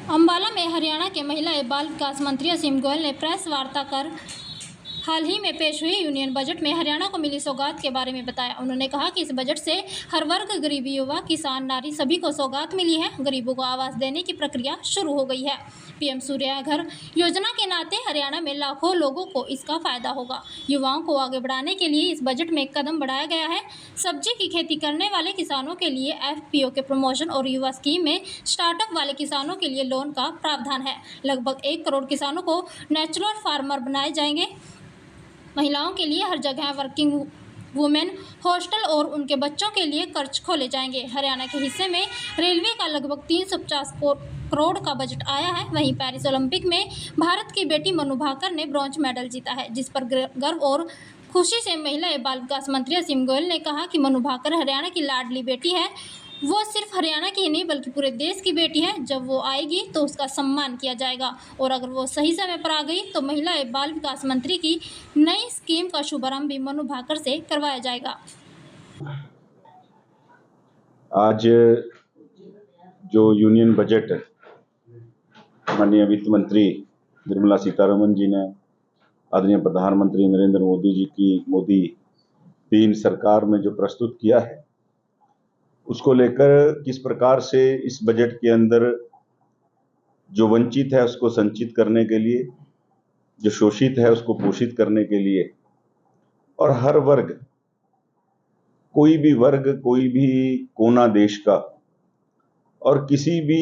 अंबाला में हरियाणा के महिला एवं बाल विकास मंत्री असीम गोयल ने प्रेस वार्ता कर हाल ही में पेश हुए यूनियन बजट में हरियाणा को मिली सौगात के बारे में बताया। उन्होंने कहा कि इस बजट से हर वर्ग, गरीब, युवा, किसान, नारी सभी को सौगात मिली है। गरीबों को आवास देने की प्रक्रिया शुरू हो गई है। पीएम सूर्य घर योजना के नाते हरियाणा में लाखों लोगों को इसका फायदा होगा। युवाओं को आगे बढ़ाने के लिए इस बजट में एक कदम बढ़ाया गया है। सब्जी की खेती करने वाले किसानों के लिए एफपीओ के प्रमोशन और युवा स्कीम में स्टार्टअप वाले किसानों के लिए लोन का प्रावधान है। लगभग 1 करोड़ किसानों को नेचुरल फार्मर बनाए जाएंगे। महिलाओं के लिए हर जगह वर्किंग वुमेन हॉस्टल और उनके बच्चों के लिए कर्ज खोले जाएंगे। हरियाणा के हिस्से में रेलवे का लगभग 350 करोड़ का बजट आया है। वहीं पेरिस ओलंपिक में भारत की बेटी मनु भाकर ने ब्रॉन्ज मेडल जीता है, जिस पर गर्व और खुशी से महिला एवं बाल विकास मंत्री असीम गोयल ने कहा कि मनु भाकर हरियाणा की लाडली बेटी है। वो सिर्फ हरियाणा की ही नहीं बल्कि पूरे देश की बेटी है। जब वो आएगी तो उसका सम्मान किया जाएगा और अगर वो सही समय पर आ गई तो महिला एवं बाल विकास मंत्री की नई स्कीम का शुभारंभ भी मनु भाकर से करवाया जाएगा। आज जो यूनियन बजट माननीय वित्त मंत्री निर्मला सीतारमण जी ने आदरणीय प्रधानमंत्री नरेंद्र मोदी जी की मोदी 3 सरकार में जो प्रस्तुत किया है, उसको लेकर किस प्रकार से इस बजट के अंदर जो वंचित है उसको संचित करने के लिए, जो शोषित है उसको पोषित करने के लिए, और हर वर्ग, कोई भी कोना देश का, और किसी भी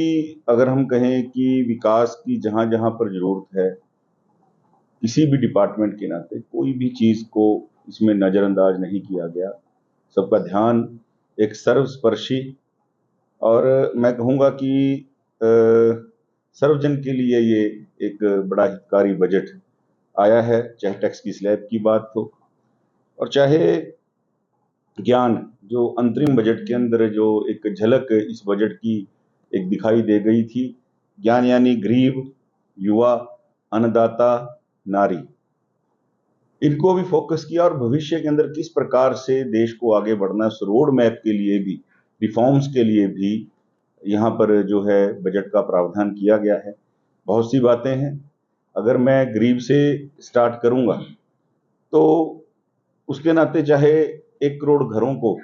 अगर हम कहें कि विकास की जहां जहां पर जरूरत है, किसी भी डिपार्टमेंट के नाते कोई भी चीज को इसमें नजरअंदाज नहीं किया गया। सबका ध्यान एक सर्वस्पर्शी और मैं कहूँगा कि सर्वजन के लिए ये एक बड़ा हितकारी बजट आया है। चाहे टैक्स की स्लैब की बात हो और चाहे ज्ञान, जो अंतरिम बजट के अंदर जो एक झलक इस बजट की एक दिखाई दे गई थी, ज्ञान यानी गरीब, युवा, अन्नदाता, नारी, इनको भी फोकस किया और भविष्य के अंदर किस प्रकार से देश को आगे बढ़ना है, उस रोड मैप के लिए भी, रिफॉर्म्स के लिए भी यहाँ पर जो है बजट का प्रावधान किया गया है। बहुत सी बातें हैं। अगर मैं गरीब से स्टार्ट करूंगा तो उसके नाते चाहे 1 करोड़ घरों को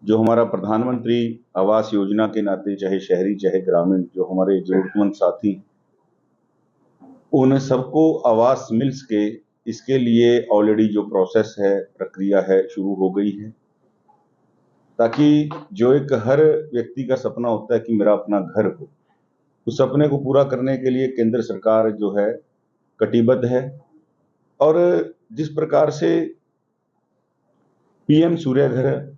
जो हमारा प्रधानमंत्री आवास योजना के नाते, चाहे शहरी चाहे ग्रामीण, जो हमारे जरूरतमंद साथी, उन सबको आवास मिल सके, इसके लिए ऑलरेडी जो प्रोसेस है, प्रक्रिया है, शुरू हो गई है, ताकि जो एक हर व्यक्ति का सपना होता है कि मेरा अपना घर हो, उस सपने को पूरा करने के लिए केंद्र सरकार जो है कटिबद्ध है। और जिस प्रकार से पीएम सूर्य घर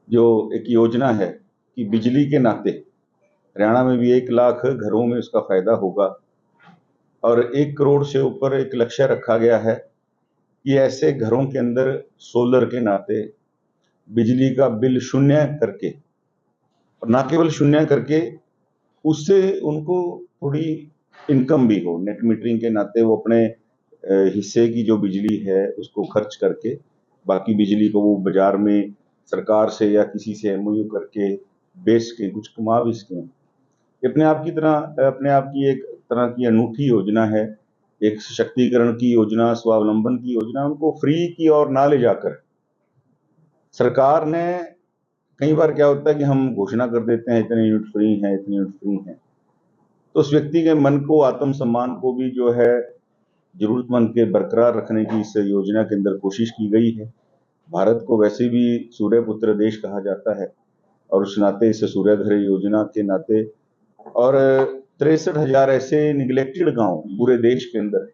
जो एक योजना है कि बिजली के नाते हरियाणा में भी 1 लाख घरों में उसका फायदा होगा और 1 करोड़ से ऊपर एक लक्ष्य रखा गया है कि ऐसे घरों के अंदर सोलर के नाते बिजली का बिल शून्य करके, और ना केवल शून्य करके, उससे उनको थोड़ी इनकम भी हो। नेट मीटरिंग के नाते वो अपने हिस्से की जो बिजली है उसको खर्च करके बाकी बिजली को वो बाजार में सरकार से या किसी से एमओयू करके बेच के कुछ कमा भी सकें। अपने आप की एक तरह की अनूठी योजना है, एक सशक्तिकरण की योजना, स्वावलंबन की योजना। उनको फ्री की ओर ना ले जाकर सरकार ने, कई बार क्या होता है कि हम घोषणा कर देते हैं इतने यूनिट फ्री हैं, इतने यूनिट फ्री हैं, तो उस व्यक्ति के मन को, आत्मसम्मान को भी जो है जरूरतमंद के बरकरार रखने की इस योजना के अंदर कोशिश की गई है। भारत को वैसे भी सूर्य पुत्र देश कहा जाता है और उस नाते इस सूर्य घर योजना के नाते, और 63,000 ऐसे निगलेक्टेड गांव पूरे देश के अंदर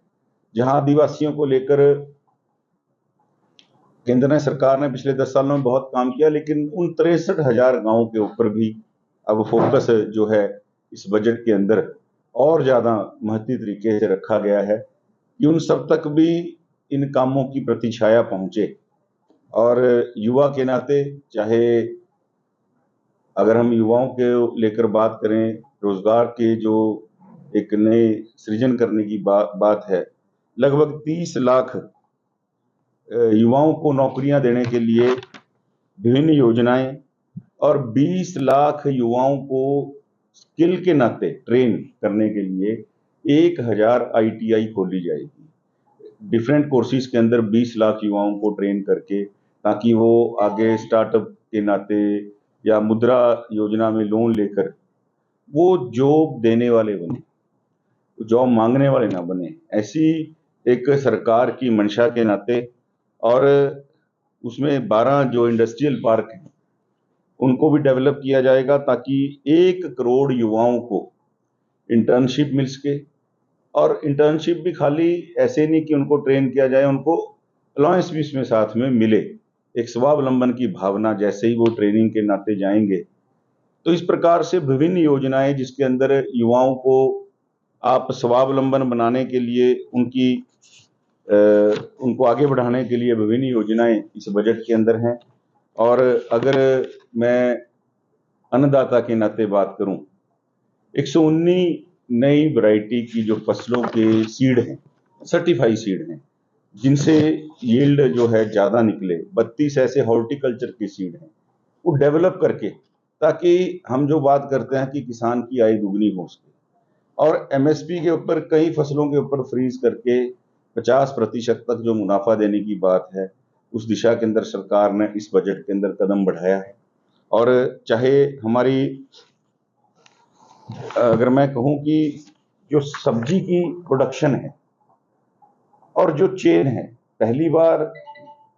जहां आदिवासियों को लेकर केंद्र सरकार ने पिछले 10 सालों में बहुत काम किया, लेकिन उन 63,000 गांवों के ऊपर भी अब फोकस जो है इस बजट के अंदर और ज्यादा महत्वपूर्ण तरीके से रखा गया है कि उन सब तक भी इन कामों की प्रतिछाया पहुंचे। और युवा के नाते, चाहे अगर हम युवाओं के लेकर बात करें, रोजगार के जो एक नए सृजन करने की बात है, लगभग 30 लाख युवाओं को नौकरियां देने के लिए विभिन्न योजनाएं और 20 लाख युवाओं को स्किल के नाते ट्रेन करने के लिए 1000 ITI खोली जाएगी। डिफरेंट कोर्सेज के अंदर 20 लाख युवाओं को ट्रेन करके, ताकि वो आगे स्टार्टअप के नाते या मुद्रा योजना में लोन लेकर वो जॉब देने वाले बने, जॉब मांगने वाले ना बने। ऐसी एक सरकार की मंशा के नाते, और उसमें 12 जो इंडस्ट्रियल पार्क हैं उनको भी डेवलप किया जाएगा, ताकि 1 करोड़ युवाओं को इंटर्नशिप मिल सके। और इंटर्नशिप भी खाली ऐसे नहीं कि उनको ट्रेन किया जाए, उनको अलाउंस भी इसमें साथ में मिले, एक स्वावलंबन की भावना, जैसे ही वो ट्रेनिंग के नाते जाएंगे। तो इस प्रकार से विभिन्न योजनाएं जिसके अंदर युवाओं को आप स्वावलंबन बनाने के लिए उनको आगे बढ़ाने के लिए विभिन्न योजनाएं इस बजट के अंदर हैं। और अगर मैं अन्नदाता के नाते बात करूं, 119 नई वैरायटी की जो फसलों के सीड हैं, सर्टिफाइड सीड हैं, जिनसे यील्ड जो है ज़्यादा निकले। 32 ऐसे हॉर्टिकल्चर के सीड हैं, वो डेवलप करके, ताकि हम जो बात करते हैं कि किसान की आय दुगनी हो सके। और MSP के ऊपर, कई फसलों के ऊपर फ्रीज करके 50% तक जो मुनाफा देने की बात है, उस दिशा के अंदर सरकार ने इस बजट के अंदर कदम बढ़ाया है। और चाहे हमारी, अगर मैं कहूँ कि जो सब्जी की प्रोडक्शन है और जो चेन है, पहली बार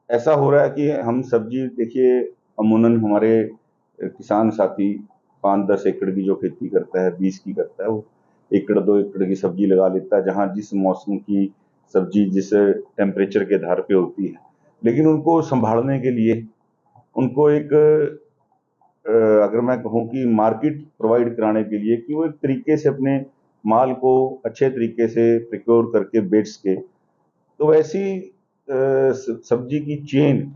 ऐसा हो रहा है कि हम सब्जी, देखिए अमूमन हमारे किसान साथी 5-10 एकड़ की जो खेती करता है, 20 की करता है, वो 1-2 एकड़ की सब्जी लगा लेता है, जहाँ जिस मौसम की सब्जी जिस टेम्परेचर के आधार पे होती है। लेकिन उनको संभालने के लिए, उनको एक अगर मैं कहूँ कि मार्केट प्रोवाइड कराने के लिए, कि वो एक तरीके से अपने माल को अच्छे तरीके से प्रिक्योर करके बेच सके, तो वैसी सब्जी की चेन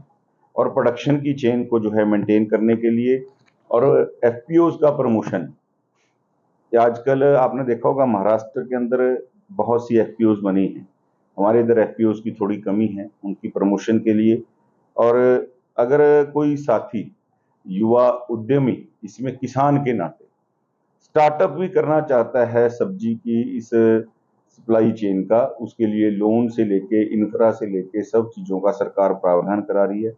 और प्रोडक्शन की चेन को जो है मेंटेन करने के लिए, और FPOs का प्रमोशन। आजकल आपने देखा होगा महाराष्ट्र के अंदर बहुत सी FPOs बनी हैं, हमारे इधर FPOs की थोड़ी कमी है, उनकी प्रमोशन के लिए। और अगर कोई साथी युवा उद्यमी इसमें किसान के नाते स्टार्टअप भी करना चाहता है सब्जी की इस सप्लाई चेन का, उसके लिए लोन से लेके, इंफ्रा से लेके, सब चीज़ों का सरकार प्रावधान करा रही है।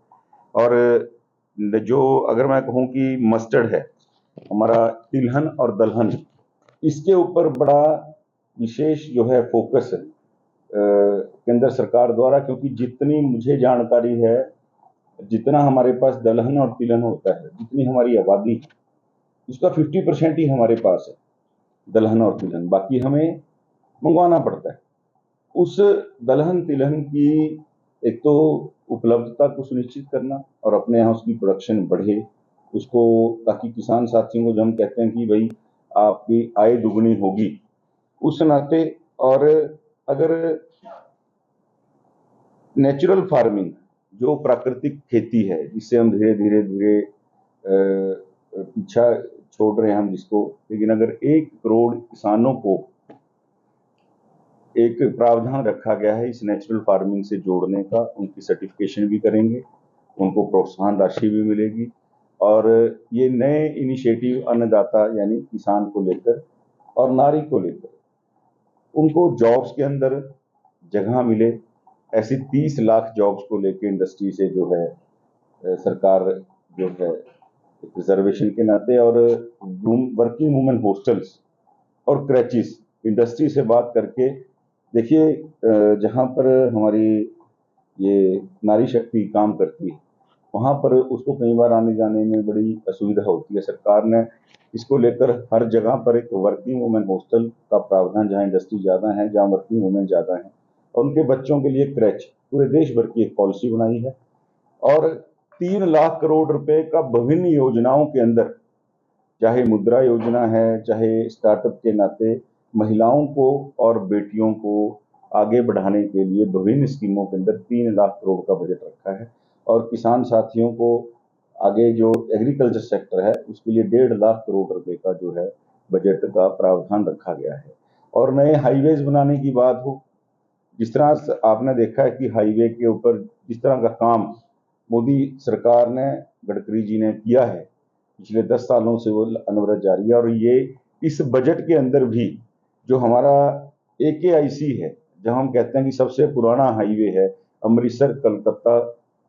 और जो अगर मैं कहूँ कि मस्टर्ड है, हमारा तिलहन और दलहन, इसके ऊपर बड़ा विशेष जो है फोकस केंद्र सरकार द्वारा, क्योंकि जितनी मुझे जानकारी है, जितना हमारे पास दलहन और तिलहन होता है, जितनी हमारी आबादी है, उसका 50% ही हमारे पास है दलहन और तिलहन, बाकी हमें मंगवाना पड़ता है। उस दलहन तिलहन की एक तो उपलब्धता को सुनिश्चित करना, और अपने यहाँ उसकी प्रोडक्शन बढ़े, उसको, ताकि किसान साथियों को, जो हम कहते हैं कि भाई आपकी आय दुगनी होगी, उस नाते। और अगर नेचुरल फार्मिंग, जो प्राकृतिक खेती है, जिससे हम धीरे धीरे पीछा छोड़ रहे हैं हम जिसको, लेकिन अगर 1 करोड़ किसानों को एक प्रावधान रखा गया है इस नेचुरल फार्मिंग से जोड़ने का, उनकी सर्टिफिकेशन भी करेंगे, उनको प्रोत्साहन राशि भी मिलेगी। और ये नए इनिशिएटिव अन्नदाता यानी किसान को लेकर और नारी को लेकर, उनको जॉब्स के अंदर जगह मिले, ऐसी 30 लाख जॉब्स को लेकर इंडस्ट्री से जो है सरकार जो है रिजर्वेशन के नाते, और वर्किंग वुमेन हॉस्टल्स और क्रैचिस, इंडस्ट्री से बात करके, देखिए जहाँ पर हमारी ये नारी शक्ति काम करती है, वहाँ पर उसको कई बार आने जाने में बड़ी असुविधा होती है। सरकार ने इसको लेकर हर जगह पर एक वर्किंग वुमेन हॉस्टल का प्रावधान, जहाँ इंडस्ट्री ज़्यादा है, जहाँ वर्किंग वुमेन ज़्यादा है, और उनके बच्चों के लिए क्रैच, पूरे देश भर की एक पॉलिसी बनाई है। और 3 लाख करोड़ रुपए का विभिन्न योजनाओं के अंदर, चाहे मुद्रा योजना है, चाहे स्टार्टअप के नाते महिलाओं को और बेटियों को आगे बढ़ाने के लिए विभिन्न स्कीमों के अंदर 3 लाख करोड़ का बजट रखा है। और किसान साथियों को आगे जो एग्रीकल्चर सेक्टर है, उसके लिए 1.5 लाख करोड़ रुपए का जो है बजट का प्रावधान रखा गया है। और नए हाईवेज बनाने की बात हो, जिस तरह आपने देखा है कि हाईवे के ऊपर जिस तरह का काम मोदी सरकार ने, गडकरी जी ने किया है, पिछले 10 सालों से वो अनवरत जारी है। और ये इस बजट के अंदर भी जो हमारा AKIC है, जहां हम कहते हैं कि सबसे पुराना हाईवे है अमृतसर कलकत्ता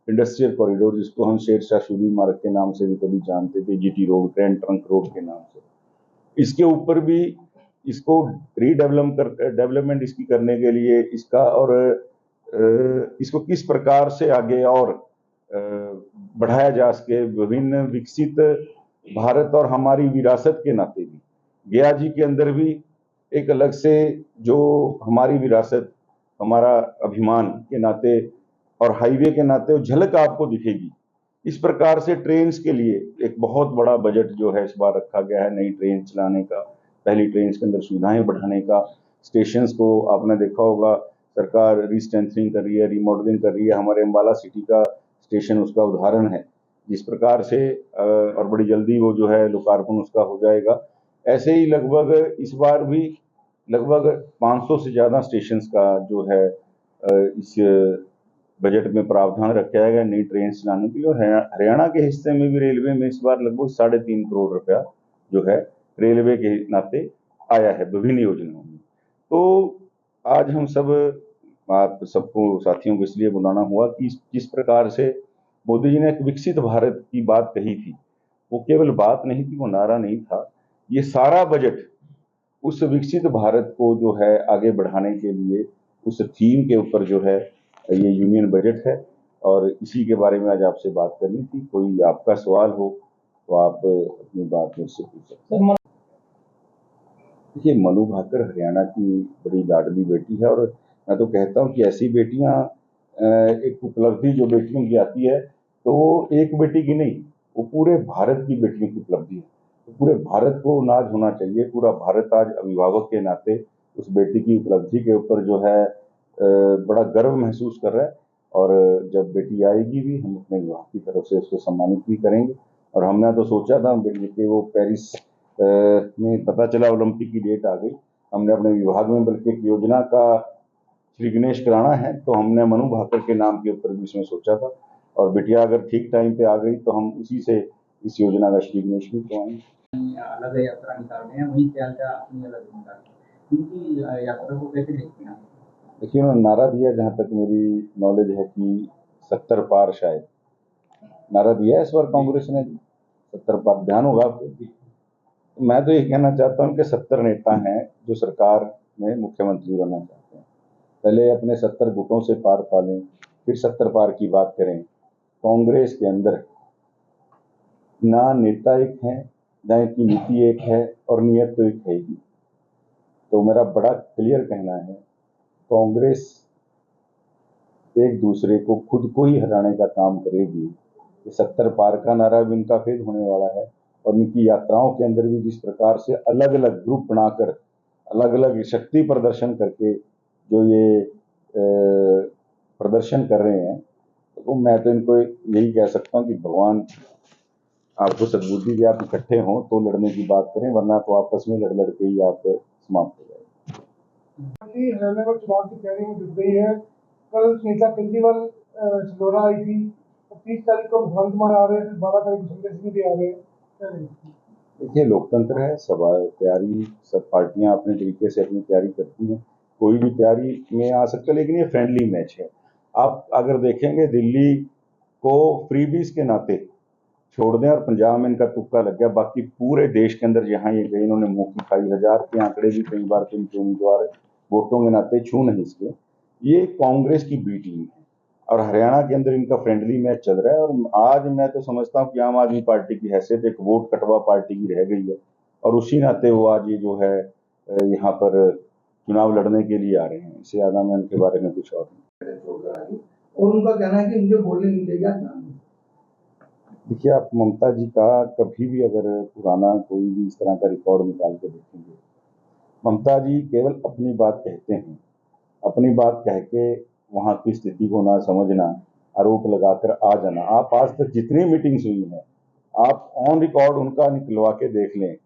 इंडस्ट्रियल कॉरिडोर, जिसको हम शेरशाह सूरी मार्ग के नाम से भी कभी जानते थे, GT road, grand trunk road के नाम से, इसके ऊपर भी इसको डेवलपमेंट इसकी करने के लिए इसका और इसको किस प्रकार से आगे और बढ़ाया जा सके, विभिन्न विकसित भारत और हमारी विरासत के नाते भी गया जी के अंदर भी एक अलग से जो हमारी विरासत, हमारा अभिमान के नाते और हाईवे के नाते वो झलक आपको दिखेगी। इस प्रकार से ट्रेन के लिए एक बहुत बड़ा बजट जो है इस बार रखा गया है, नई ट्रेन चलाने का, पहली ट्रेन के अंदर सुविधाएं बढ़ाने का, स्टेशंस को आपने देखा होगा सरकार रीस्ट्रेंथनिंग कर रही है, रिमॉडलिंग कर रही है। हमारे अम्बाला सिटी का स्टेशन उसका उदाहरण है, जिस प्रकार से और बड़ी जल्दी वो जो है लोकार्पण उसका हो जाएगा। ऐसे ही लगभग इस बार भी लगभग 500 से ज़्यादा स्टेशंस का जो है इस बजट में प्रावधान रखा गया नई ट्रेन चलाने के लिए। और हरियाणा के हिस्से में भी रेलवे में इस बार लगभग 3.5 करोड़ रुपया जो है रेलवे के नाते आया है विभिन्न योजनाओं में। तो आज हम सब आप सबको साथियों को इसलिए बुलाना हुआ कि जिस प्रकार से मोदी जी ने एक विकसित भारत की बात कही थी, वो केवल बात नहीं थी, वो नारा नहीं था, ये सारा बजट उस विकसित भारत को जो है आगे बढ़ाने के लिए उस थीम के ऊपर जो है ये यूनियन बजट है। और इसी के बारे में आज आपसे बात करनी थी। कोई आपका सवाल हो तो आप अपनी बात मुझसे पूछ सकते हैं। देखिए, मनु भाकर हरियाणा की बड़ी लाडली बेटी है और मैं तो कहता हूँ कि ऐसी बेटियां एक उपलब्धि जो बेटियों की आती है तो वो एक बेटी की नहीं, वो पूरे भारत की बेटियों की उपलब्धि है। तो पूरे भारत को नाज होना चाहिए। पूरा भारत आज अभिभावक के नाते उस बेटी की उपलब्धि के ऊपर जो है बड़ा गर्व महसूस कर रहा है। और जब बेटी आएगी भी हम अपने विभाग की तरफ से उसको सम्मानित भी करेंगे। और हमने तो सोचा था कि वो पेरिस में पता चला ओलंपिक की डेट आ गई, हमने अपने विभाग में बल्कि एक योजना का श्री गणेश कराना है, तो हमने मनु भाकर के नाम के ऊपर भी इसमें सोचा था। और बिटिया अगर ठीक टाइम पे आ गई तो हम उसी से इस योजना का श्री गणेश भी करवाएंगे। अलग यात्रा निकाल रहे हैं, वहीं क्या अपनी अलग निकाल उनकी यात्रा को कैसे देखते हैं? देखिए, उन्होंने नारा दिया, जहाँ तक मेरी नॉलेज है कि 70 पार शायद नारा दिया है इस बार कांग्रेस ने, 70 पार ध्यान होगा आपको। मैं तो ये कहना चाहता हूँ कि 70 नेता हैं जो सरकार में मुख्यमंत्री बनना चाहते हैं। पहले अपने 70 गुटों से पार पालें, फिर 70 पार की बात करें। कांग्रेस के अंदर ना नेता एक है, ना इनकी नीति एक है और नीयत तो एक है ही। तो मेरा बड़ा क्लियर कहना है, कांग्रेस एक दूसरे को खुद को ही हराने का काम करेगी। 70 पार का नारा भी इनका फेल होने वाला है। और इनकी यात्राओं के अंदर भी जिस प्रकार से अलग अलग ग्रुप बनाकर अलग अलग शक्ति प्रदर्शन करके जो ये प्रदर्शन कर रहे हैं, तो मैं तो इनको यही कह सकता हूँ कि भगवान आपको सद्बुद्धि दे, आप इकट्ठे हों तो लड़ने की बात करें, वरना तो आपस में लड़ लड़ के ही आप समाप्त हो जाएंगे। हरियाणा में चुनाव की तैयारी में जुट गई है। कल नीता केजरीवाल सिंदौरा आई थी, 30 तारीख को भगवंत मान आ रहे हैं, 12 तारीख को संदेश भी दे आ रहे हैं। देखिए, लोकतंत्र है, सब तैयारी, सब पार्टियां अपने तरीके से अपनी तैयारी करती हैं, कोई भी तैयारी में आ सकता है, लेकिन ये फ्रेंडली मैच है। आप अगर देखेंगे दिल्ली को फ्रीबीज के नाते छोड़ दें और पंजाब में इनका तुक्का लग गया, बाकी पूरे देश के अंदर जहां ये गए इन्होंने मुंह की खाई। 1000 के आंकड़े भी कई बार इनके उम्मीदवार वोटों के नाते छू नहीं सके। ये कांग्रेस की बी टीम है और हरियाणा के अंदर इनका फ्रेंडली मैच चल रहा है। और आज मैं तो समझता हूँ कि आम आदमी पार्टी की हैसियत एक वोट कटवा पार्टी की रह गई है और उसी नाते वो आज ये जो है यहाँ पर चुनाव लड़ने के लिए आ रहे हैं। इससे ज्यादा मैं उनके बारे में कुछ और नहीं। और उनका कहना है कि मुझे बोलने नहीं देगा। देखिए, आप ममता जी का कभी भी अगर पुराना कोई भी इस तरह का रिकॉर्ड निकाल के देखेंगे, ममता जी केवल अपनी बात कहते हैं, अपनी बात कह के वहाँ की स्थिति को ना समझना, आरोप लगाकर आ जाना। आप आज तक जितनी मीटिंग्स हुई हैं, आप ऑन रिकॉर्ड उनका निकलवा के देख लें।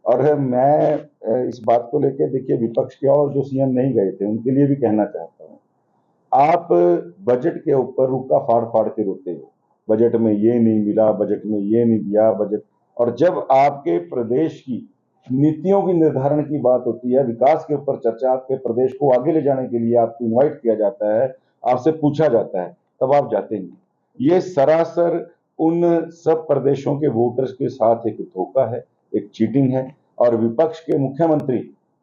और मैं इस बात को लेके, देखिए, विपक्ष के और जो सीएम नहीं गए थे उनके लिए भी कहना चाहता हूँ, आप बजट के ऊपर रुक्का फाड़ फाड़ के रोते हो, बजट में ये नहीं मिला, बजट में ये नहीं दिया, बजट। और जब आपके प्रदेश की नीतियों की निर्धारण की बात होती है, विकास के ऊपर चर्चा, आपके प्रदेश को आगे ले जाने के लिए आपको इनवाइट किया जाता है, आपसे पूछा जाता है, तब आप जाते नहीं। ये सरासर उन सब प्रदेशों के वोटर्स के साथ एक धोखा है, एक चीटिंग है। और विपक्ष के मुख्यमंत्री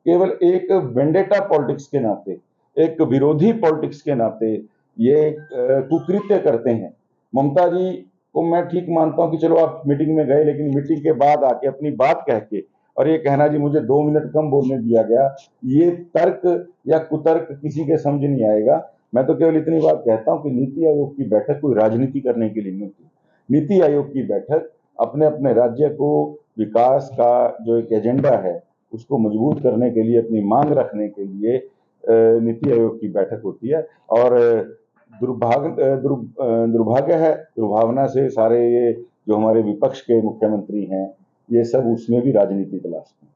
केवल एक वेंडेटा पॉलिटिक्स के नाते, एक विरोधी पॉलिटिक्स के नाते ये कुकृत्य करते हैं। ममता जी को मैं ठीक मानता हूं कि चलो आप मीटिंग में गए, लेकिन मीटिंग के बाद आके अपनी बात कह के और ये कहना जी मुझे 2 मिनट कम बोलने दिया गया, ये तर्क या कुतर्क किसी के समझ नहीं आएगा। मैं तो केवल इतनी बात कहता हूं कि नीति आयोग की बैठक कोई राजनीति करने के लिए नहीं होती। नीति आयोग की बैठक अपने अपने राज्य को विकास का जो एक एजेंडा है उसको मजबूत करने के लिए, अपनी मांग रखने के लिए नीति आयोग की बैठक होती है। और दुर्भाग्य है, दुर्भावना से सारे ये जो हमारे विपक्ष के मुख्यमंत्री हैं, ये सब उसमें भी राजनीति तलाशते हैं।